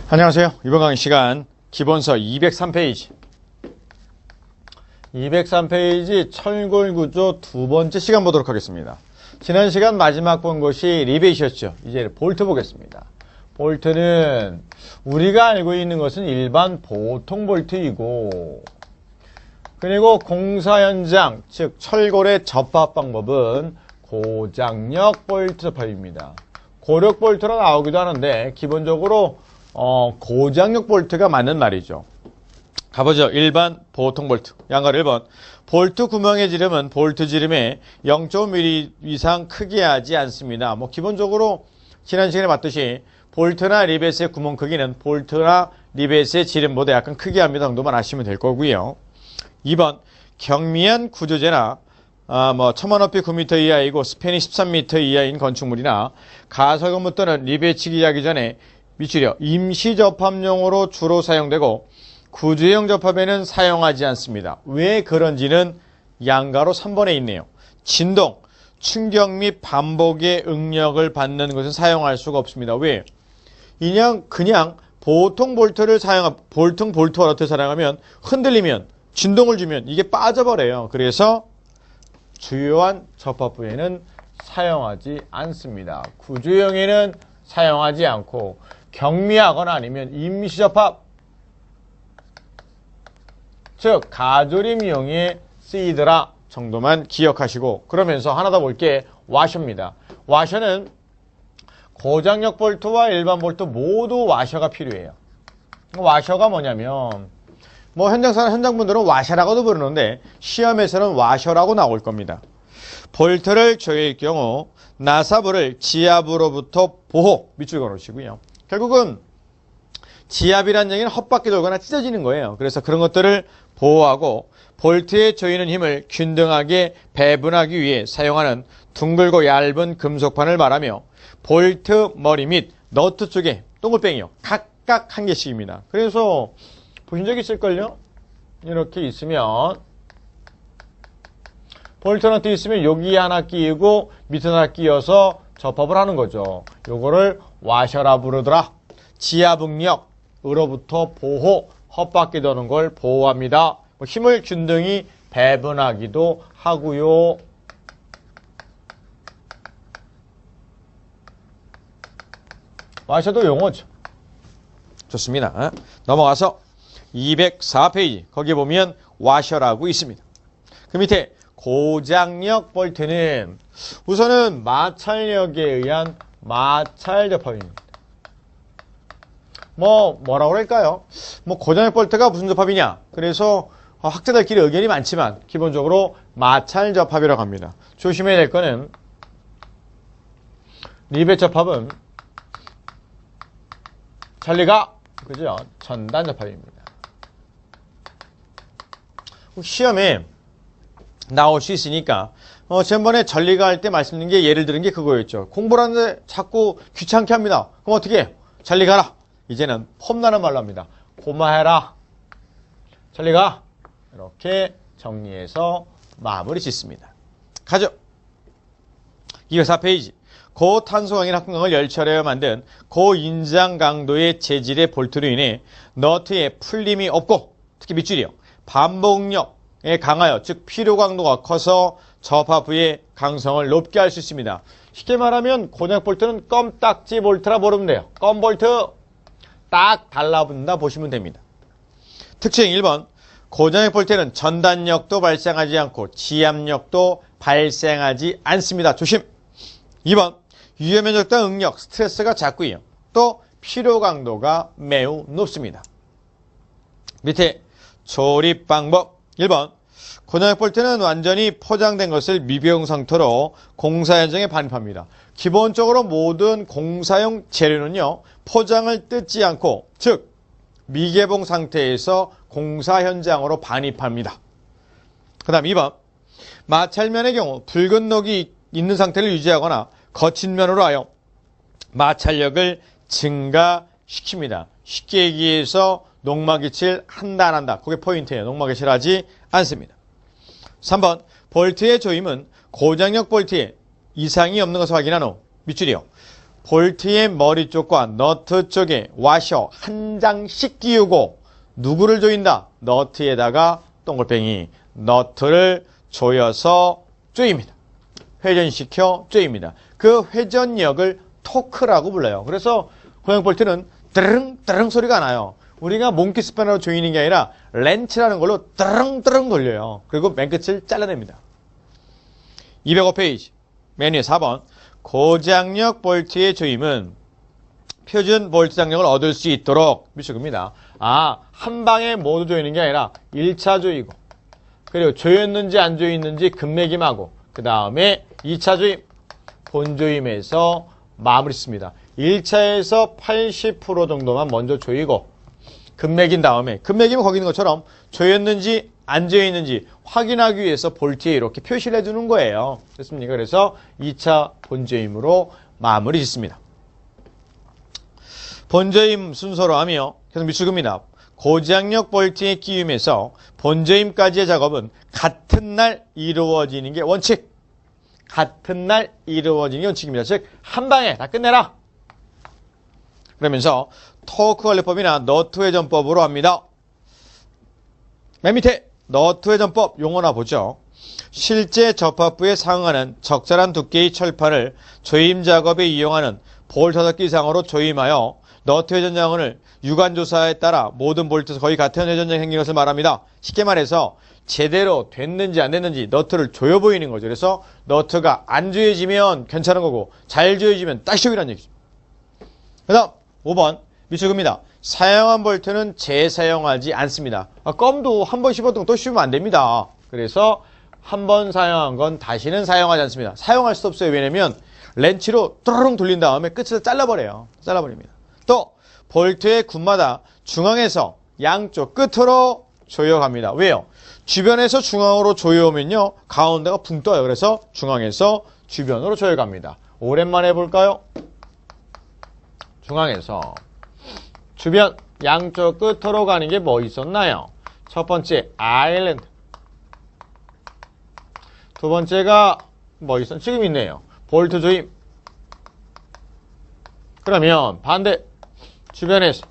안녕하세요. 이번 강의 시간 기본서 203페이지 203페이지 철골구조 두 번째 시간 보도록 하겠습니다. 지난 시간 마지막 본 것이 리벳이었죠. 이제 볼트 보겠습니다. 볼트는 우리가 알고 있는 것은 일반 보통 볼트이고, 그리고 공사 현장, 즉 철골의 접합 방법은 고장력 볼트 접합입니다. 고력 볼트로 나오기도 하는데 기본적으로 고장력 볼트가 맞는 말이죠. 가보죠. 일반 보통 볼트. 양가로 1번. 볼트 구멍의 지름은 볼트 지름의 0.5mm 이상 크게 하지 않습니다. 기본적으로 지난 시간에 봤듯이 볼트나 리벳의 구멍 크기는 볼트나 리벳의 지름보다 약간 크게 합니다 정도만 아시면 될 거고요. 2번. 경미한 구조재나 1000만 높이 9m 이하이고 스팬이 13m 이하인 건축물이나 가설건물 또는 리벳치기 하기 전에 밑줄여 임시 접합용으로 주로 사용되고 구조형 접합에는 사용하지 않습니다. 왜 그런지는 양가로 3번에 있네요. 진동, 충격 및 반복의 응력을 받는 것은 사용할 수가 없습니다. 왜? 그냥 보통 볼트를 보통 볼트와 너트를 사용하면 흔들리면 진동을 주면 이게 빠져버려요. 그래서 주요한 접합부에는 사용하지 않습니다. 구조형에는 사용하지 않고 경미하거나 아니면 임시접합, 즉 가조림용에 쓰이더라 정도만 기억하시고, 그러면서 하나 더 볼게. 와셔입니다. 와셔는 고장력 볼트와 일반 볼트 모두 와셔가 필요해요. 와셔가 뭐냐면 현장분들은 와셔라고도 부르는데 시험에서는 와셔라고 나올 겁니다. 볼트를 조일 경우 나사부를 지압으로부터 보호, 밑줄 걸어주시고요. 결국은 지압이라는 얘기는 헛바퀴 돌거나 찢어지는 거예요. 그래서 그런 것들을 보호하고 볼트에 조이는 힘을 균등하게 배분하기 위해 사용하는 둥글고 얇은 금속판을 말하며 볼트 머리 및 너트 쪽에 동글뱅이요. 각각 한 개씩입니다. 그래서 보신 적 있을걸요? 이렇게 있으면 볼트 너트 있으면 여기 하나 끼고 밑에 하나 끼워서 접합을 하는 거죠. 요거를 와셔라 부르더라. 지압응력으로부터 보호, 헛바퀴 도는 걸 보호합니다. 힘을 균등히 배분하기도 하고요. 와셔도 용어죠. 좋습니다. 넘어가서 204페이지 거기 보면 와셔라고 있습니다. 그 밑에 고장력 볼트는 우선은 마찰력에 의한 마찰 접합입니다. 뭐라고 할까요? 고장력 볼트가 무슨 접합이냐? 그래서 학자들끼리 의견이 많지만 기본적으로 마찰 접합이라고 합니다. 조심해야 될 거는 리벳 접합은 전리가 그죠? 전단 접합입니다. 시험에 나올 수 있으니까 지난번에 전리가 할 때 말씀드린 게 예를 들은 게 그거였죠. 공부를 하는데 자꾸 귀찮게 합니다. 그럼 어떻게 해요? 전리가라. 이제는 폼나는 말로 합니다. 고마해라. 전리가. 이렇게 정리해서 마무리 짓습니다. 가죠. 204페이지. 고탄소강인 합금강을 열처리하여 만든 고인장 강도의 재질의 볼트로 인해 너트에 풀림이 없고, 특히 밑줄이요, 반복력에 강하여, 즉 필요 강도가 커서 접합 후의 강성을 높게 할 수 있습니다. 쉽게 말하면 고장력 볼트는 껌딱지 볼트라 부르면 돼요. 껌 볼트 딱 달라붙는다 보시면 됩니다. 특징 1번. 고장력 볼트는 전단력도 발생하지 않고 지압력도 발생하지 않습니다. 조심. 2번. 유효면적당 응력, 스트레스가 작고요. 또 필요 강도가 매우 높습니다. 밑에 조립 방법. 1번. 고장력 볼트는 완전히 포장된 것을 미비용 상태로 공사 현장에 반입합니다. 기본적으로 모든 공사용 재료는요, 포장을 뜯지 않고, 즉 미개봉 상태에서 공사 현장으로 반입합니다. 그 다음 2번. 마찰면의 경우 붉은 녹이 있는 상태를 유지하거나 거친 면으로 하여 마찰력을 증가시킵니다. 쉽게 얘기해서 녹막이칠 한다 안 한다. 그게 포인트예요. 녹막이칠 하지 않습니다. 3번. 볼트의 조임은 고장력 볼트에 이상이 없는 것을 확인한 후 밑줄이요, 볼트의 머리 쪽과 너트 쪽에 와셔 한 장씩 끼우고 누구를 조인다? 너트에다가 동글뱅이 너트를 조여서 조입니다. 회전시켜 조입니다. 그 회전력을 토크라고 불러요. 그래서 고양 볼트는 드릉 드릉 소리가 나요. 우리가 몽키 스패너로 조이는 게 아니라 렌치라는 걸로 드릉 드릉 돌려요. 그리고 맨 끝을 잘라냅니다. 205페이지 맨 위에 4번 고장력 볼트의 조임은 표준 볼트 장력을 얻을 수 있도록 미축입니다. 한 방에 모두 조이는 게 아니라 1차 조이고 그리고 조였는지 안 조였는지 금매김하고 그 다음에 2차 조임 본조임에서 마무리 씁니다. 1차에서 80% 정도만 먼저 조이고 금매긴 다음에 금매기면 거기 있는 것처럼 조였는지 안 조였는지 확인하기 위해서 볼트에 이렇게 표시를 해두는 거예요. 됐습니까? 그래서 2차 본조임으로 마무리 짓습니다. 본조임 순서로 하며 계속 미축입니다. 고장력 볼트의 끼움에서 본조임까지의 작업은 같은 날 이루어지는 게 원칙. 같은 날 이루어지는 게 원칙입니다. 즉, 한 방에 다 끝내라. 그러면서 토크 관리법이나 너트 회전법으로 합니다. 맨 밑에 너트 회전법 용어나 보죠. 실제 접합부에 상응하는 적절한 두께의 철판을 조임 작업에 이용하는 볼트 5개 이상으로 조임하여 너트 회전량을 유관조사에 따라 모든 볼트에서 거의 같은 회전량이 생긴 것을 말합니다. 쉽게 말해서 제대로 됐는지 안 됐는지 너트를 조여 보이는 거죠. 그래서 너트가 안 조여지면 괜찮은 거고 잘 조여지면 딱쇼이라는 얘기죠. 그 다음 5번 미축입니다. 사용한 볼트는 재사용하지 않습니다. 껌도 한 번 씹었던 거 또 씹으면 안 됩니다. 그래서 한 번 사용한 건 다시는 사용하지 않습니다. 사용할 수 없어요. 왜냐면 렌치로 또르릉 돌린 다음에 끝을 잘라버려요. 잘라버립니다. 또 볼트의 굽마다 중앙에서 양쪽 끝으로 조여갑니다. 왜요? 주변에서 중앙으로 조여오면요 가운데가 붕 떠요. 그래서 중앙에서 주변으로 조여갑니다. 오랜만에 해볼까요? 중앙에서 주변 양쪽 끝으로 가는 게 뭐 있었나요? 첫 번째 아일랜드, 두 번째가 뭐 있었나? 지금 있네요. 볼트 조임. 그러면 반대 주변에서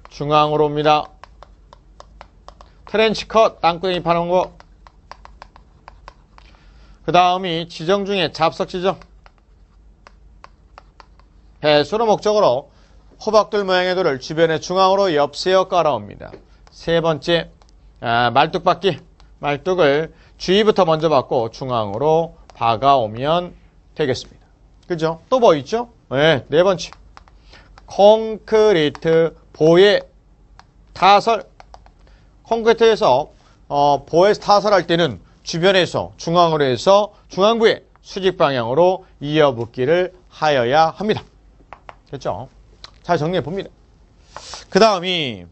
중앙으로 옵니다. 트렌치 컷 땅구멍이 파는 거. 그 다음이 지정 중에 잡석 지정. 배수로 목적으로 호박돌 모양의 돌을 주변에 중앙으로 엽세어 깔아옵니다. 세 번째 말뚝박기. 말뚝을 주위부터 먼저 받고 중앙으로 박아오면 되겠습니다. 그죠? 또 뭐 있죠? 네 번째 콘크리트 보에 타설. 콘크리트에서 보에서 타설할 때는 주변에서 중앙으로 해서 중앙부에 수직 방향으로 이어붙기를 하여야 합니다. 됐죠? 잘 정리해 봅니다. 그 다음이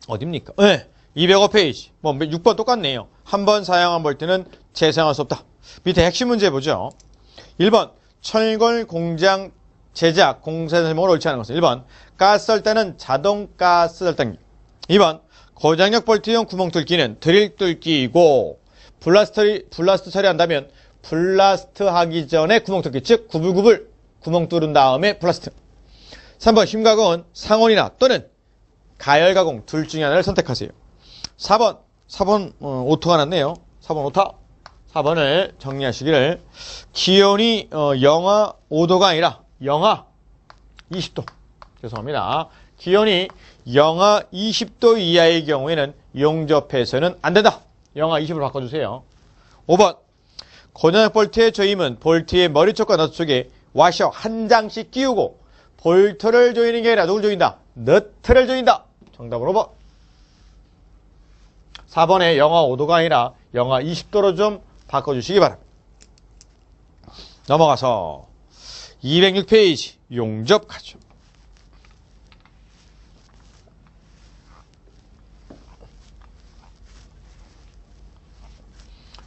어딥니까? 네, 205페이지. 뭐 6번 똑같네요. 한 번 사용한 볼트는 재사용할 수 없다. 밑에 핵심 문제 보죠. 1번 철골 공장 제작 공사 설명을 옳지 않은 것은 1번 가스 썰단은 자동 가스 썰단기. 2번 고장력 볼트용 구멍 뚫기는 드릴 뚫기이고 블라스트 처리한다면 블라스트 하기 전에 구멍 뚫기, 즉 구불구불 구멍 뚫은 다음에 블라스트. 3번 힘가공은 상온이나 또는 가열 가공 둘 중에 하나를 선택하세요. 4번 오토가 났네요. 4번 오타. 4번을 정리하시기를 기온이 영하 5도가 아니라 영하 20도. 죄송합니다. 기온이 영하 20도 이하의 경우에는 용접해서는 안 된다. 영하 20으로 바꿔주세요. 5번 고장력 볼트의 조임은 볼트의 머리 쪽과 너트 쪽에 와셔 한 장씩 끼우고 볼트를 조이는 게 아니라 누굴 조인다? 너트를 조인다. 정답은 5번. 4번에 영하 5도가 아니라 영하 20도로 좀 바꿔주시기 바랍니다. 넘어가서 206페이지 용접 가죠.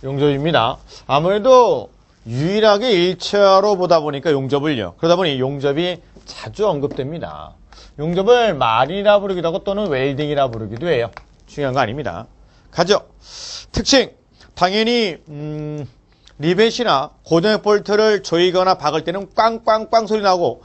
용접입니다. 아무래도 유일하게 1차로 보다 보니까 용접을요. 그러다 보니 용접이 자주 언급됩니다. 용접을 말이라 부르기도 하고 또는 웰딩이라 부르기도 해요. 중요한 거 아닙니다. 가죠. 특징. 당연히 리벳이나 고정액 볼트를 조이거나 박을 때는 꽝꽝꽝 소리 나고